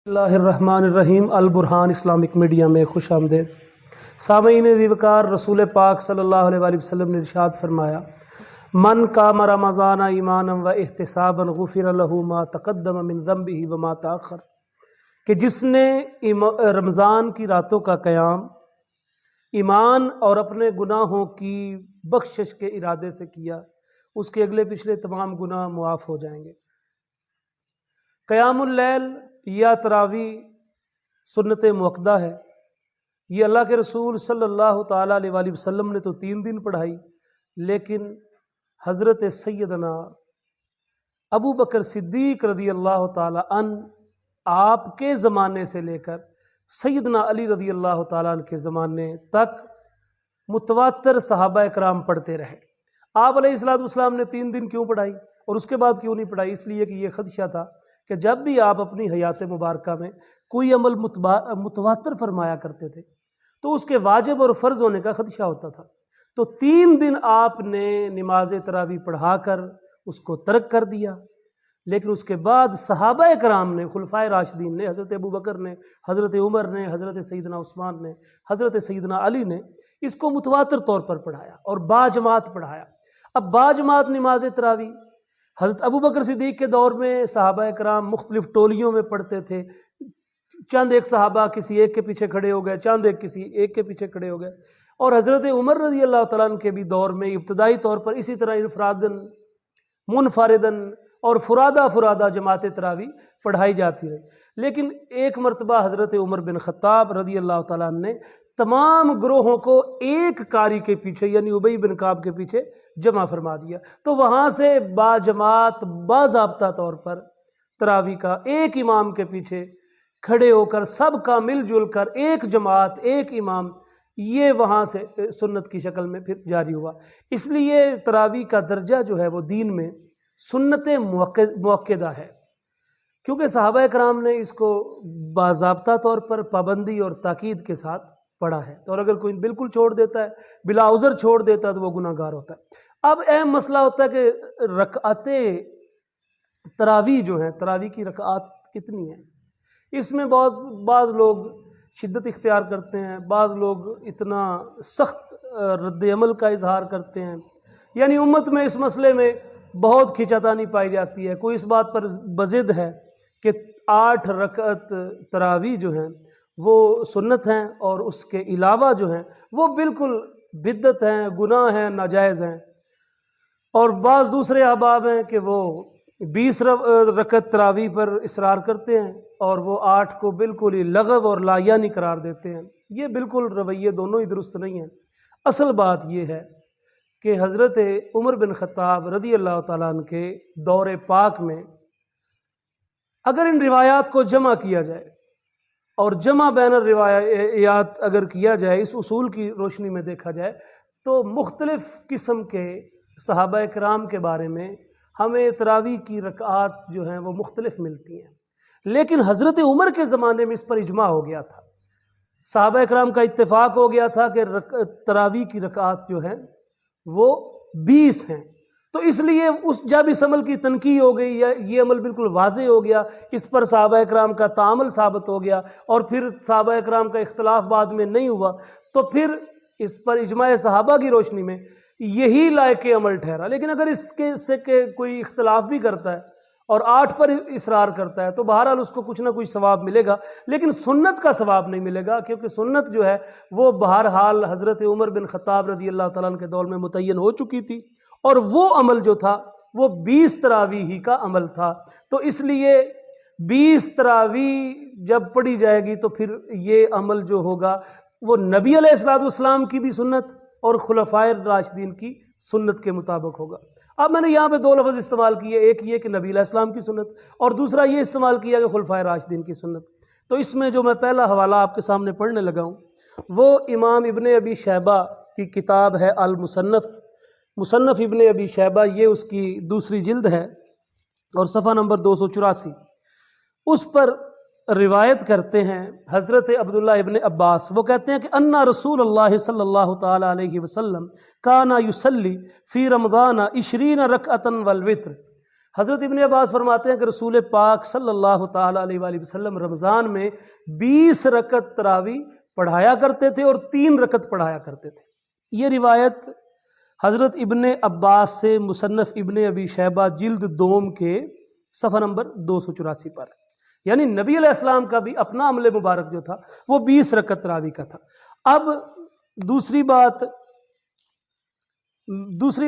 اللہ الرحمن الرحیم al Burhan Islamic media میں خوش آمدید۔ سامعین وقار، رسول پاک صلی اللہ علیہ وآلہ وسلم نے ارشاد فرمایا، من قام رمضان ایمانا و احتسابا غفر له ما تقدم من ذنبه وما تاخر، کہ جس نے رمضان کی راتوں کا قیام ایمان اور اپنے گناہوں کی بخشش کے ارادے سے کیا، اس کے اگلے پچھلے تمام گناہ معاف ہو جائیں گے۔ قیام اللیل یا تراویح سنت موقدہ ہے۔ یہ اللہ کے رسول صلی اللہ تعالیٰ علیہ وآلہ وسلم نے تو 3 دن پڑھائی، لیکن حضرت سیدنا ابو بکر صدیق رضی اللہ تعالیٰ عنہ آپ کے زمانے سے لے کر سیدنا علی رضی اللہ تعالیٰ عنہ کے زمانے تک متواتر صحابہ اکرام پڑھتے رہے۔ آپ علیہ السلام نے 3 دن کیوں پڑھائی اور اس کے بعد کیوں نہیں پڑھائی؟ اس لیے کہ یہ خدشہ تھا کہ جب بھی آپ اپنی حیات مبارکہ میں کوئی عمل متواتر فرمایا کرتے تھے تو اس کے واجب اور فرض ہونے کا خدشہ ہوتا تھا، تو 3 دن آپ نے نماز تراویح پڑھا کر اس کو ترک کر دیا۔ لیکن اس کے بعد صحابہ کرام نے، خلفائے راشدین نے، حضرت ابو بکر نے، حضرت عمر نے، حضرت سیدنا عثمان نے، حضرت سیدنا علی نے اس کو متواتر طور پر پڑھایا اور باجماعت پڑھایا۔ اب باجماعت نماز تراویح حضرت ابو بکر صدیق کے دور میں صحابہ کرام مختلف ٹولیوں میں پڑھتے تھے، چند ایک صحابہ کسی ایک کے پیچھے کھڑے ہو گئے، چند ایک کسی ایک کے پیچھے کھڑے ہو گئے، اور حضرت عمر رضی اللہ تعالیٰ عنہ کے بھی دور میں ابتدائی طور پر اسی طرح انفرادن، منفردن اور فرادہ جماعت تراویح پڑھائی جاتی رہی۔ لیکن ایک مرتبہ حضرت عمر بن خطاب رضی اللہ تعالیٰ عنہ نے تمام گروہوں کو ایک قاری کے پیچھے یعنی ابی بن کعب کے پیچھے جمع فرما دیا، تو وہاں سے باجماعت باضابطہ طور پر تراویح کا ایک امام کے پیچھے کھڑے ہو کر سب کا مل جل کر ایک جماعت ایک امام، یہ وہاں سے سنت کی شکل میں پھر جاری ہوا۔ اس لیے تراویح کا درجہ جو ہے وہ دین میں سنت موقدہ ہے، کیونکہ صحابہ کرام نے اس کو باضابطہ طور پر پابندی اور تاکید کے ساتھ پڑھا ہے، اور اگر کوئی بالکل چھوڑ دیتا ہے، بلا عذر چھوڑ دیتا ہے، تو وہ گناہ گار ہوتا ہے۔ اب اہم مسئلہ ہوتا ہے کہ رکعت تراویح جو ہیں، تراویح کی رکعات کتنی ہیں؟ اس میں بعض لوگ شدت اختیار کرتے ہیں، بعض لوگ اتنا سخت رد عمل کا اظہار کرتے ہیں، یعنی امت میں اس مسئلے میں بہت کھچاتانی پائی جاتی ہے۔ کوئی اس بات پر بضد ہے کہ 8 رکعت تراویح جو ہیں وہ سنت ہیں، اور اس کے علاوہ جو ہیں وہ بالکل بدعت ہیں، گناہ ہیں، ناجائز ہیں۔ اور بعض دوسرے احباب ہیں کہ وہ 20 رکعت تراویح پر اصرار کرتے ہیں، اور وہ 8 کو بالکل ہی لغو اور لا یعنی قرار دیتے ہیں۔ یہ بالکل رویے دونوں ہی درست نہیں ہیں۔ اصل بات یہ ہے کہ حضرت عمر بن خطاب رضی اللہ تعالیٰ عنہ کے دور پاک میں اگر ان روایات کو جمع کیا جائے اور جمع بین الروایات اگر کیا جائے، اس اصول کی روشنی میں دیکھا جائے، تو مختلف قسم کے صحابہ کرام کے بارے میں ہمیں تراویح کی رکعات جو ہیں وہ مختلف ملتی ہیں۔ لیکن حضرت عمر کے زمانے میں اس پر اجماع ہو گیا تھا، صحابہ کرام کا اتفاق ہو گیا تھا کہ تراویح کی رکعات جو ہیں وہ 20 ہیں۔ تو اس لیے جب اس عمل کی تنقیح ہو گئی، یا یہ عمل بالکل واضح ہو گیا، اس پر صحابہ اکرام کا تعامل ثابت ہو گیا، اور پھر صحابہ اکرام کا اختلاف بعد میں نہیں ہوا، تو پھر اس پر اجماع صحابہ کی روشنی میں یہی لائق عمل ٹھہرا۔ لیکن اگر اس کے سے کہ کوئی اختلاف بھی کرتا ہے اور 8 پر اصرار کرتا ہے، تو بہرحال اس کو کچھ نہ کچھ ثواب ملے گا، لیکن سنت کا ثواب نہیں ملے گا، کیونکہ سنت جو ہے وہ بہرحال حضرت عمر بن خطاب رضی اللہ تعالیٰ عنہ کے دور میں متعین ہو چکی تھی، اور وہ عمل جو تھا وہ 20 تراویح ہی کا عمل تھا۔ تو اس لیے 20 تراویح جب پڑھی جائے گی تو پھر یہ عمل جو ہوگا وہ نبی علیہ السلام کی بھی سنت اور خلفائے راشدین کی سنت کے مطابق ہوگا۔ اب میں نے یہاں پہ 2 لفظ استعمال کیے، ایک یہ کہ نبی علیہ السلام کی سنت، اور دوسرا یہ استعمال کیا کہ خلفائے راشدین کی سنت۔ تو اس میں جو میں پہلا حوالہ آپ کے سامنے پڑھنے لگا ہوں وہ امام ابن ابی شیبہ کی کتاب ہے المصنف، مصنف ابن ابی شیبہ، یہ اس کی 2 جلد ہے اور صفحہ نمبر 284۔ اس پر روایت کرتے ہیں حضرت عبداللہ ابن عباس، وہ کہتے ہیں کہ انا رسول اللہ صلی اللہ تعالی علیہ وسلم کانا یصلی فی رمضان 20 رکعۃ والوتر، حضرت ابن عباس فرماتے ہیں کہ رسول پاک صلی اللہ تعالیٰ علیہ وآلہ وسلم رمضان میں 20 رکعت تراویح پڑھایا کرتے تھے اور 3 رکعت پڑھایا کرتے تھے۔ یہ روایت حضرت ابن عباس سے مصنف ابن ابی شیبہ جلد دوم کے صفحہ نمبر 284 پر ہے، یعنی نبی علیہ السلام کا بھی اپنا عمل مبارک جو تھا وہ 20 رکعت تراویح کا تھا۔ اب دوسری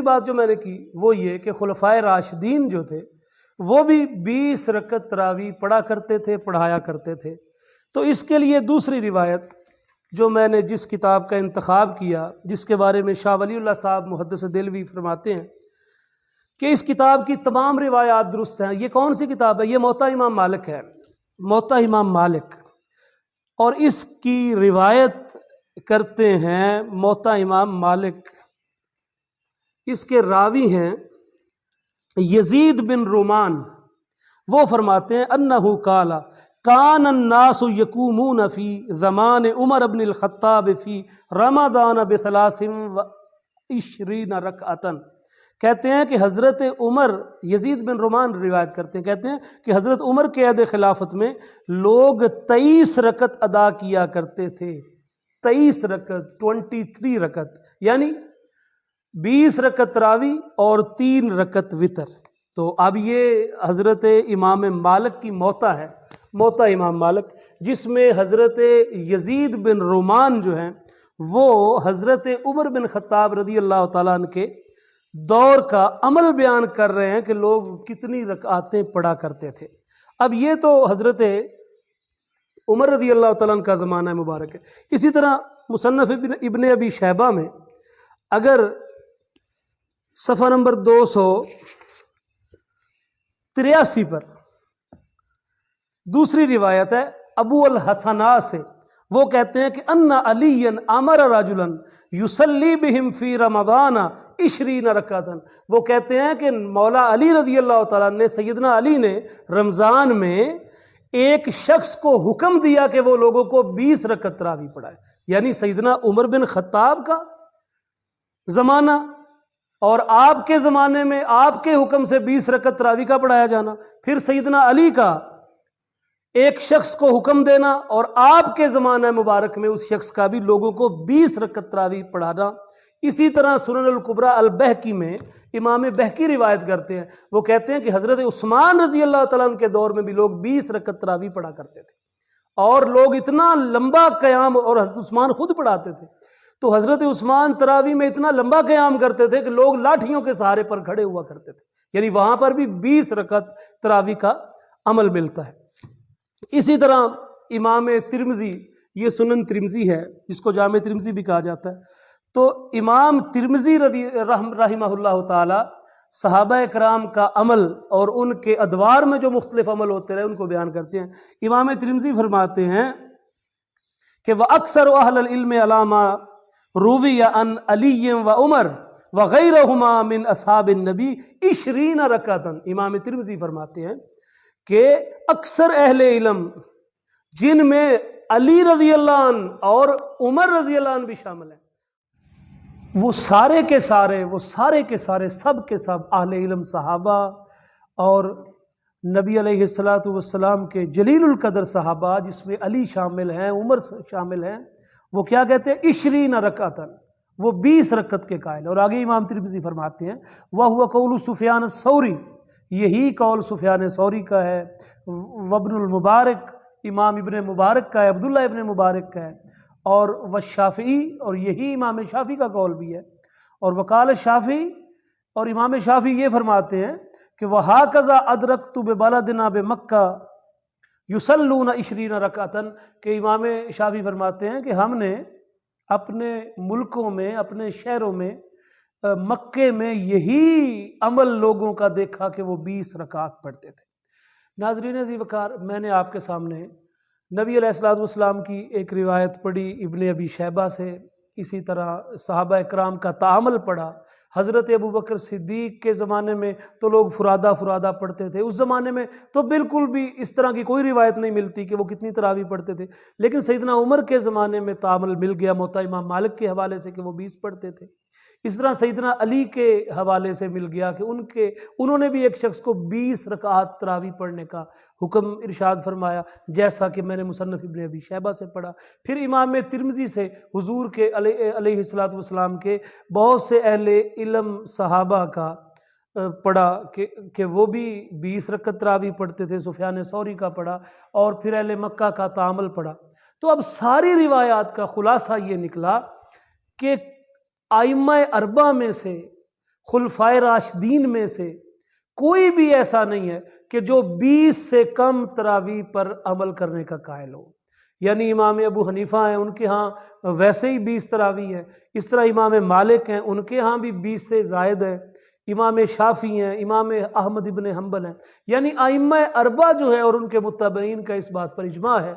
بات جو میں نے کی وہ یہ کہ خلفائے راشدین جو تھے وہ بھی 20 رکعت تراویح پڑھا کرتے تھے، پڑھایا کرتے تھے۔ تو اس کے لیے دوسری روایت جو میں نے جس کتاب کا انتخاب کیا، جس کے بارے میں شاہ ولی اللہ صاحب محدث دہلوی فرماتے ہیں کہ اس کتاب کی تمام روایات درست ہیں۔ یہ کون سی کتاب ہے؟ یہ موطا امام مالک ہے، موطا امام مالک، اور اس کی روایت کرتے ہیں موطا امام مالک۔ اس کے راوی ہیں یزید بن رومان، وہ فرماتے ہیں انہو قال کان الناس یقومون فی زمان عمر بن الخطاب فی رمضان ب23 رکعۃ، کہتے ہیں کہ حضرت عمر، یزید بن رومان روایت کرتے ہیں، کہتے ہیں کہ حضرت عمر کے عہد خلافت میں لوگ 23 رکعت ادا کیا کرتے تھے، 23 رکعت، 23 رکعت، یعنی 20 رکعت تراویح اور 3 رکعت وتر۔ تو اب یہ حضرت امام مالک کی موطا ہے، موطا امام مالک، جس میں حضرت یزید بن رومان جو ہیں وہ حضرت عمر بن خطاب رضی اللہ تعالیٰ عنہ کے دور کا عمل بیان کر رہے ہیں کہ لوگ کتنی رکعتیں پڑھا کرتے تھے۔ اب یہ تو حضرت عمر رضی اللہ تعالیٰ عنہ کا زمانہ مبارک ہے۔ اسی طرح مصنف ابن ابی شیبہ میں اگر صفحہ نمبر 283 پر دوسری روایت ہے ابو الحسناء سے، وہ کہتے ہیں کہ ان علی امر رجلا یصلی بہم فی رمضان 20 رکعۃ، وہ کہتے ہیں کہ مولا علی رضی اللہ تعالیٰ نے، سیدنا علی نے رمضان میں ایک شخص کو حکم دیا کہ وہ لوگوں کو 20 رکعت تراویح پڑھائے، یعنی سیدنا عمر بن خطاب کا زمانہ اور آپ کے زمانے میں آپ کے حکم سے 20 رکعت تراویح کا پڑھایا جانا، پھر سیدنا علی کا ایک شخص کو حکم دینا اور آپ کے زمانہ مبارک میں اس شخص کا بھی لوگوں کو 20 رکعت تراویح پڑھانا۔ اسی طرح سنن الکبری البہقی میں امام بہقی روایت کرتے ہیں، وہ کہتے ہیں کہ حضرت عثمان رضی اللہ تعالیٰ عنہ کے دور میں بھی لوگ 20 رکعت تراویح پڑھا کرتے تھے، اور لوگ اتنا لمبا قیام، اور حضرت عثمان خود پڑھاتے تھے، تو حضرت عثمان تراویح میں اتنا لمبا قیام کرتے تھے کہ لوگ لاٹھیوں کے سہارے پر کھڑے ہوا کرتے تھے، یعنی وہاں پر بھی 20 رکعت تراویح کا عمل ملتا ہے۔ اسی طرح امام ترمذی، یہ سنن ترمذی ہے جس کو جامع ترمذی بھی کہا جاتا ہے، تو امام ترمذی رحمہ اللہ تعالی صحابہ کرام کا عمل اور ان کے ادوار میں جو مختلف عمل ہوتے رہے ان کو بیان کرتے ہیں۔ امام ترمذی فرماتے ہیں کہ وَأَكْثَرُ أَهْلَ الْعِلْمِ عَلَى مَا رُوِيَ عَنْ عَلِيٍّ وَعُمَرٍ وَغَيْرِهُمَا مِنْ أَصْحَابِ النَّبِيِّ 20 رکعۃ۔ امام ترمذی فرماتے ہیں کہ اکثر اہل علم جن میں علی رضی اللہ عنہ اور عمر رضی اللہ عنہ بھی شامل ہیں، وہ سارے کے سارے سب کے سب اہل علم صحابہ اور نبی علیہ الصلوۃ والسلام کے جلیل القدر صحابہ جس میں علی شامل ہیں، عمر شامل ہیں، وہ کیا کہتے ہیں 20 رکعت، وہ 20 رکعت کے قائل۔ اور آگے امام ترمذی فرماتے ہیں وَهُوَ قَوْلُ سفیان الثوری، یہی قول سفیان ثوری کا ہے، وابن المبارک، امام ابن مبارک کا ہے، عبداللہ ابن مبارک کا ہے، اور والشافعی، اور یہی امام شافعی کا قول بھی ہے۔ اور وقال شافعی، اور امام شافعی یہ فرماتے ہیں کہ وَهَكَذَا أَدْرَكْتُ بِبَلَدِنَا بِمَكَّةَ يُصَلُّونَ 20 رکعۃ، کہ امام شافعی فرماتے ہیں کہ ہم نے اپنے ملکوں میں، اپنے شہروں میں، مکے میں یہی عمل لوگوں کا دیکھا کہ وہ 20 رکعت پڑھتے تھے۔ ناظرین عزیز وقار، میں نے آپ کے سامنے نبی علیہ الصلوۃ والسلام کی ایک روایت پڑھی ابن ابی شیبہ سے، اسی طرح صحابہ اکرام کا تعامل پڑھا۔ حضرت ابو بکر صدیق کے زمانے میں تو لوگ فرادہ پڑھتے تھے، اس زمانے میں تو بالکل بھی اس طرح کی کوئی روایت نہیں ملتی کہ وہ کتنی تراویح پڑھتے تھے، لیکن سیدنا عمر کے زمانے میں تعامل مل گیا موطا امام مالک کے حوالے سے کہ وہ 20 پڑھتے تھے۔ اس طرح سیدنا علی کے حوالے سے مل گیا کہ انہوں نے بھی ایک شخص کو 20 رکعات تراویح پڑھنے کا حکم ارشاد فرمایا، جیسا کہ میں نے مصنف ابن ابی شیبہ سے پڑھا۔ پھر امام ترمذی سے حضور کے علیہ الصلوۃ والسلام کے بہت سے اہل علم صحابہ کا پڑھا کہ وہ بھی 20 رکعت تراویح پڑھتے تھے، سفیان ثوری کا پڑھا، اور پھر اہل مکہ کا تعامل پڑھا۔ تو اب ساری روایات کا خلاصہ یہ نکلا کہ ائمہ اربعہ میں سے، خلفائے راشدین میں سے کوئی بھی ایسا نہیں ہے کہ جو 20 سے کم تراویح پر عمل کرنے کا قائل ہو۔ یعنی امام ابو حنیفہ ہیں، ان کے ہاں ویسے ہی 20 تراویح ہیں، اس طرح امام مالک ہیں، ان کے ہاں بھی 20 سے زائد ہیں، امام شافعی ہیں، امام احمد ابن حنبل ہیں۔ یعنی ائمہ اربعہ جو ہے اور ان کے متبعین کا اس بات پر اجماع ہے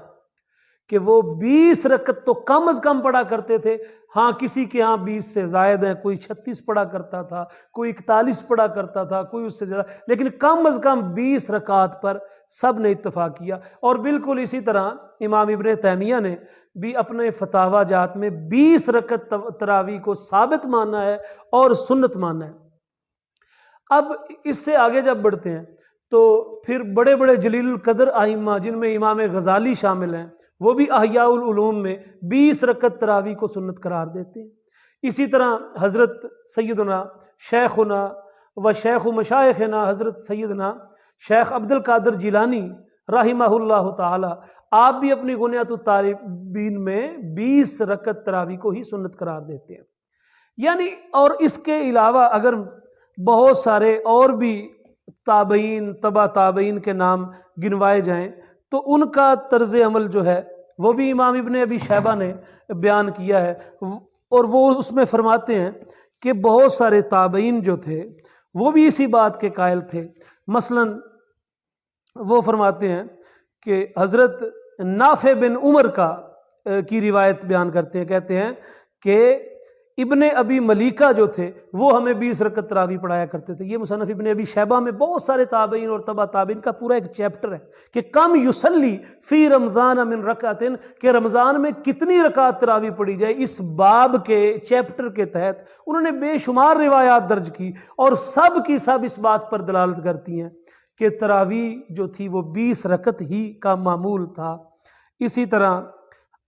کہ وہ 20 رکعت تو کم از کم پڑھا کرتے تھے۔ ہاں کسی کے ہاں 20 سے زائد ہیں، کوئی 36 پڑھا کرتا تھا، کوئی 41 پڑھا کرتا تھا، کوئی اس سے زیادہ، لیکن کم از کم 20 رکعات پر سب نے اتفاق کیا۔ اور بالکل اسی طرح امام ابن تیمیہ نے بھی اپنے فتاوی جات میں 20 رکعت تراویح کو ثابت مانا ہے اور سنت مانا ہے۔ اب اس سے آگے جب بڑھتے ہیں تو پھر بڑے بڑے جلیل القدر ائمہ جن میں امام غزالی شامل ہیں، وہ بھی احیاء العلوم میں 20 رکعت تراویح کو سنت قرار دیتے ہیں۔ اسی طرح حضرت سیدنا شیخنا و شیخ مشائخنا حضرت سیدنا شیخ عبد القادر جیلانی رحمہ اللہ تعالی، آپ بھی اپنی غنیۃ الطالبین میں 20 رکعت تراویح کو ہی سنت قرار دیتے ہیں۔ یعنی اور اس کے علاوہ اگر بہت سارے اور بھی تابعین، تبع تابعین کے نام گنوائے جائیں تو ان کا طرز عمل جو ہے وہ بھی امام ابن ابی شیبہ نے بیان کیا ہے، اور وہ اس میں فرماتے ہیں کہ بہت سارے تابعین جو تھے وہ بھی اسی بات کے قائل تھے۔ مثلا وہ فرماتے ہیں کہ حضرت نافع بن عمر کی روایت بیان کرتے ہیں، کہتے ہیں کہ ابن ابی ملیکہ جو تھے وہ ہمیں 20 رکعت تراویح پڑھایا کرتے تھے۔ یہ مصنف ابن ابی شیبہ میں بہت سارے تابعین اور تبع تابعین کا پورا ایک چیپٹر ہے کہ کم یصلی فی رمضان من رکعت، کہ رمضان میں کتنی رکعت تراویح پڑھی جائے۔ اس باب کے چیپٹر کے تحت انہوں نے بے شمار روایات درج کی اور سب کی سب اس بات پر دلالت کرتی ہیں کہ تراویح جو تھی وہ 20 رکعت ہی کا معمول تھا۔ اسی طرح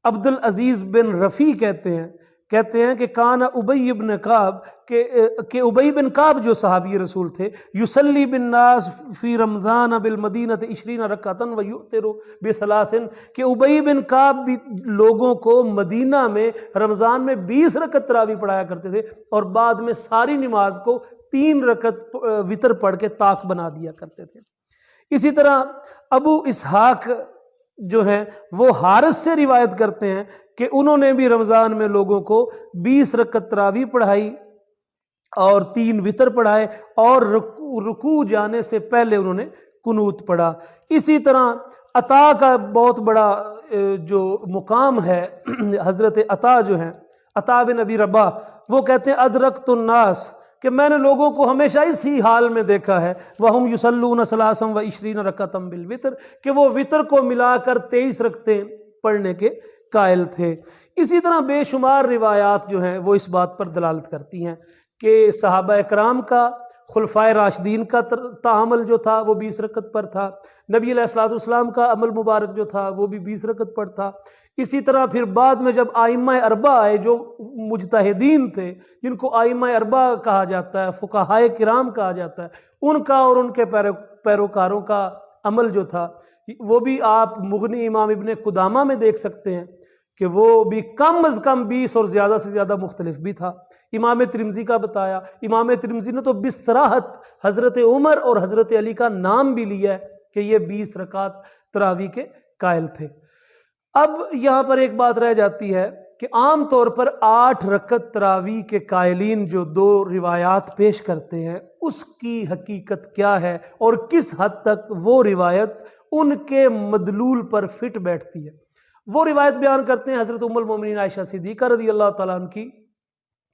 عبد العزیز بن رفیع کہتے ہیں کہ کان ابی بن کعب، کہ ابی بن کعب جو صحابی رسول تھے، یصلی بالناس فی رمضان بالمدینہ 20 رکعۃ ویؤتر ب3، کہ ابی بن کعب بھی لوگوں کو مدینہ میں رمضان میں 20 رکعت تراویح پڑھایا کرتے تھے اور بعد میں ساری نماز کو 3 رکعت وتر پڑھ کے طاق بنا دیا کرتے تھے۔ اسی طرح ابو اسحاق جو ہیں وہ حارث سے روایت کرتے ہیں کہ انہوں نے بھی رمضان میں لوگوں کو 20 رکعت تراویح پڑھائی اور 3 وتر پڑھائے، اور رکوع جانے سے پہلے انہوں نے قنوت پڑھا۔ اسی طرح عطا کا بہت بڑا جو مقام ہے، حضرت عطا جو ہیں، عطا بن ابی رباح، وہ کہتے ہیں ادرکت الناس، کہ میں نے لوگوں کو ہمیشہ اسی حال میں دیکھا ہے، وَهُمْ يُصَلُّونَ ثَلَاثًا وَعِشْرِينَ رَكَعَةً بِالْوِتْرِ، کہ وہ وتر کو ملا کر 23 رکعتیں پڑھنے کے قائل تھے۔ اسی طرح بے شمار روایات جو ہیں وہ اس بات پر دلالت کرتی ہیں کہ صحابہ اکرام کا، خلفائے راشدین کا تعامل جو تھا وہ 20 رکعت پر تھا، نبی علیہ الصلوۃ والسلام کا عمل مبارک جو تھا وہ بھی 20 رکعت پر تھا۔ اسی طرح پھر بعد میں جب ائمہ اربعہ آئے جو مجتہدین تھے، جن کو ائمہ اربعہ کہا جاتا ہے، فقہائے کرام کہا جاتا ہے، ان کا اور ان کے پیروکاروں کا عمل جو تھا وہ بھی آپ مغنی امام ابن قدامہ میں دیکھ سکتے ہیں کہ وہ بھی کم از کم 20 اور زیادہ سے زیادہ مختلف بھی تھا۔ امام ترمذی کا بتایا، امام ترمذی نے تو بصراحت حضرت عمر اور حضرت علی کا نام بھی لیا ہے کہ یہ 20 رکعت تراویح کے قائل تھے۔ اب یہاں پر ایک بات رہ جاتی ہے کہ عام طور پر 8 رکعت تراویح کے قائلین جو 2 روایات پیش کرتے ہیں، اس کی حقیقت کیا ہے اور کس حد تک وہ روایت ان کے مدلول پر فٹ بیٹھتی ہے۔ وہ روایت بیان کرتے ہیں حضرت ام المومنین عائشہ صدیقہ رضی اللہ تعالیٰ عنہ کی،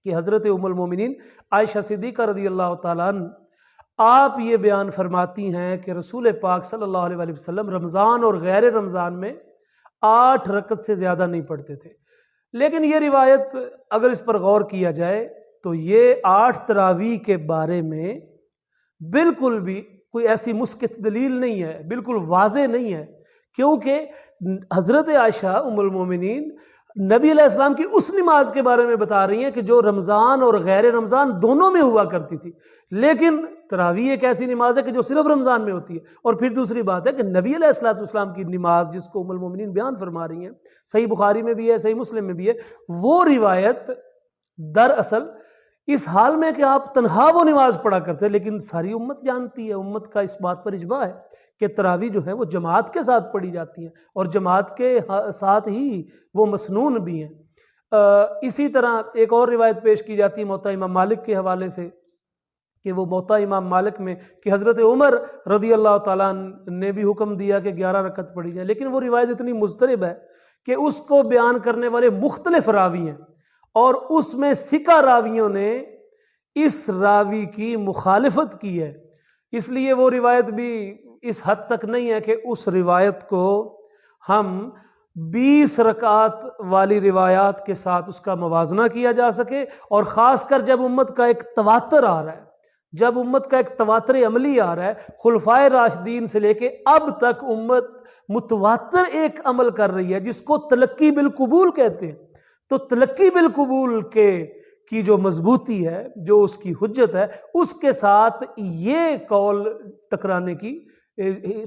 کہ حضرت ام المومنین عائشہ صدیقہ رضی اللہ تعالیٰ عنہ آپ یہ بیان فرماتی ہیں کہ رسول پاک صلی اللہ علیہ وآلہ وسلم رمضان اور غیر رمضان میں 8 رکعت سے زیادہ نہیں پڑھتے تھے۔ لیکن یہ روایت اگر اس پر غور کیا جائے تو یہ 8 تراویح کے بارے میں بالکل بھی کوئی ایسی مسکت دلیل نہیں ہے، بالکل واضح نہیں ہے، کیونکہ حضرت عائشہ ام المومنین نبی علیہ السلام کی اس نماز کے بارے میں بتا رہی ہیں کہ جو رمضان اور غیر رمضان دونوں میں ہوا کرتی تھی، لیکن تراویح ایک ایسی نماز ہے کہ جو صرف رمضان میں ہوتی ہے۔ اور پھر دوسری بات ہے کہ نبی علیہ السلام کی نماز جس کو ام المومنین بیان فرما رہی ہیں، صحیح بخاری میں بھی ہے، صحیح مسلم میں بھی ہے، وہ روایت دراصل اس حال میں کہ آپ تنہا وہ نماز پڑھا کرتے ہیں، لیکن ساری امت جانتی ہے، امت کا اس بات پر اجماع ہے کہ تراویح جو ہے وہ جماعت کے ساتھ پڑھی جاتی ہیں، اور جماعت کے ساتھ ہی وہ مسنون بھی ہیں۔ اسی طرح ایک اور روایت پیش کی جاتی ہے موطا امام مالک کے حوالے سے، کہ وہ موطا امام مالک میں کہ حضرت عمر رضی اللہ تعالیٰ نے بھی حکم دیا کہ 11 رکعت پڑھی جائے، لیکن وہ روایت اتنی مضطرب ہے کہ اس کو بیان کرنے والے مختلف راوی ہیں، اور اس میں ثقہ راویوں نے اس راوی کی مخالفت کی ہے، اس لیے وہ روایت بھی اس حد تک نہیں ہے کہ اس روایت کو ہم 20 رکعات والی روایات کے ساتھ اس کا موازنہ کیا جا سکے، اور خاص کر جب امت کا ایک تواتر آ رہا ہے، جب امت کا ایک تواتر عملی آ رہا ہے، خلفائے راشدین سے لے کے اب تک امت متواتر ایک عمل کر رہی ہے جس کو تلقی بالقبول کہتے ہیں۔ تو تلقی بالقبول کی جو مضبوطی ہے، جو اس کی حجت ہے، اس کے ساتھ یہ قول ٹکرانے کی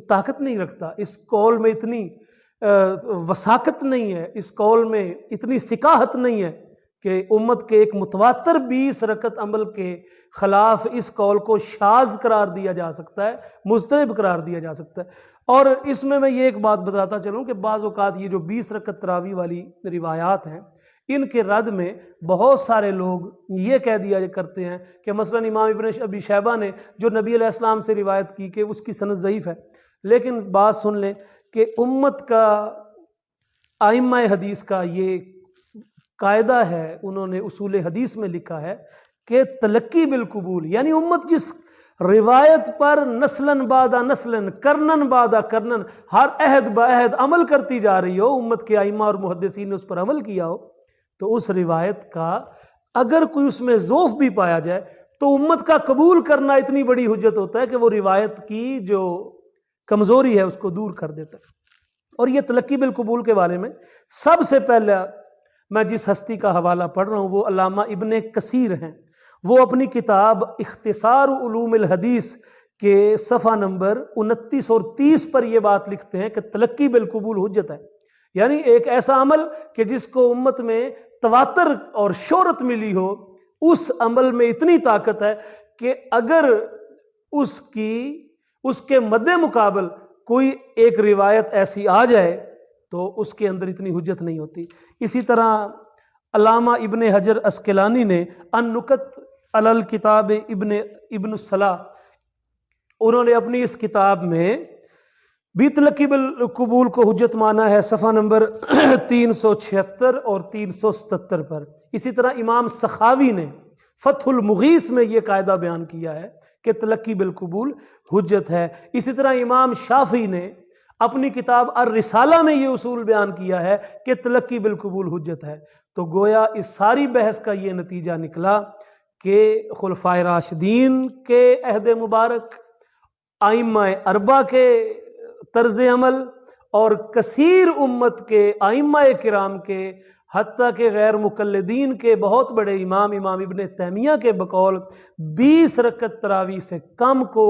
طاقت نہیں رکھتا، اس قول میں اتنی وثاقت نہیں ہے، اس قول میں اتنی ثقاحت نہیں ہے کہ امت کے ایک متواتر 20 رکعت عمل کے خلاف اس قول کو شاذ قرار دیا جا سکتا ہے، مضطرب قرار دیا جا سکتا ہے۔ اور اس میں یہ ایک بات بتاتا چلوں کہ بعض اوقات یہ جو 20 رکعت تراویح والی روایات ہیں، ان کے رد میں بہت سارے لوگ یہ کہہ دیا کرتے ہیں کہ مثلا امام ابن ابی شیبہ نے جو نبی علیہ السلام سے روایت کی کہ اس کی سند ضعیف ہے، لیکن بات سن لیں کہ امت کا ائمہ حدیث کا یہ قاعدہ ہے، انہوں نے اصول حدیث میں لکھا ہے کہ تلقی بالقبول، یعنی امت جس روایت پر نسلاً بعد نسلاً کرنن بعد کرنن ہر عہد بعہد عمل کرتی جا رہی ہو، امت کے ائمہ اور محدثین نے اس پر عمل کیا ہو، تو اس روایت کا اگر کوئی اس میں ضعف بھی پایا جائے تو امت کا قبول کرنا اتنی بڑی حجت ہوتا ہے کہ وہ روایت کی جو کمزوری ہے اس کو دور کر دیتا ہے۔ اور یہ تلقی بالقبول کے بارے میں سب سے پہلے میں جس ہستی کا حوالہ پڑھ رہا ہوں وہ علامہ ابن کثیر ہیں۔ وہ اپنی کتاب اختصار علوم الحدیث کے صفحہ نمبر 29 اور 30 پر یہ بات لکھتے ہیں کہ تلقی بالقبول حجت ہے، یعنی ایک ایسا عمل کہ جس کو امت میں تواتر اور شہرت ملی ہو، اس عمل میں اتنی طاقت ہے کہ اگر اس کے مد مقابل کوئی ایک روایت ایسی آ جائے تو اس کے اندر اتنی حجت نہیں ہوتی۔ اسی طرح علامہ ابن حجر اسقلانی نے النکت علی الکتاب ابن الصلاح، انہوں نے اپنی اس کتاب میں بھی تلقی بالقبول کو حجت مانا ہے، صفحہ نمبر 376 اور 377 پر۔ اسی طرح امام سخاوی نے فتح المغیث میں یہ قاعدہ بیان کیا ہے کہ تلقی بالقبول حجت ہے۔ اسی طرح امام شافعی نے اپنی کتاب الرسالہ میں یہ اصول بیان کیا ہے کہ تلقی بالقبول حجت ہے۔ تو گویا اس ساری بحث کا یہ نتیجہ نکلا کہ خلفائے راشدین کے عہد مبارک، ائمہ اربعہ کے طرز عمل اور کثیر امت کے ائمہ کرام کے، حتیٰ کہ غیر مقلدین کے بہت بڑے امام ابن تیمیہ کے بقول 20 رکعت تراویح سے کم کو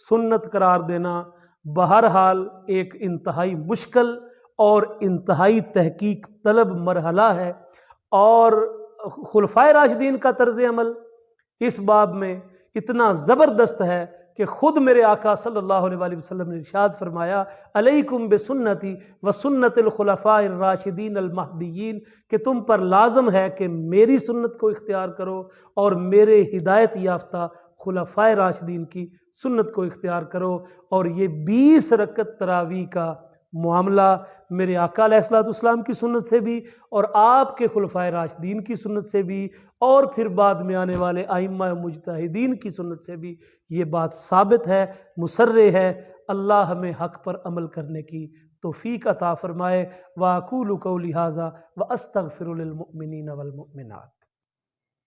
سنت قرار دینا بہرحال ایک انتہائی مشکل اور انتہائی تحقیق طلب مرحلہ ہے، اور خلفائے راشدین کا طرز عمل اس باب میں اتنا زبردست ہے کہ خود میرے آقا صلی اللہ علیہ وآلہ وسلم نے ارشاد فرمایا علیکم بسنتی وسنت الخلفاء الراشدین المہدیین، کہ تم پر لازم ہے کہ میری سنت کو اختیار کرو اور میرے ہدایت یافتہ خلفائے راشدین کی سنت کو اختیار کرو۔ اور یہ 20 رکعت تراویح کا معاملہ میرے آقا علیہ الصلوۃ والسلام کی سنت سے بھی اور آپ کے خلفائے راشدین کی سنت سے بھی اور پھر بعد میں آنے والے ائمہ مجتہدین کی سنت سے بھی یہ بات ثابت ہے، مسرح ہے۔ اللہ ہمیں حق پر عمل کرنے کی توفیق عطا فرمائے۔ وَأَقُولُ قَوْلِي هَٰذَا وَأَسْتَغْفِرُ لِلْمُؤْمِنِينَ وَالْمُؤْمِنَاتِ۔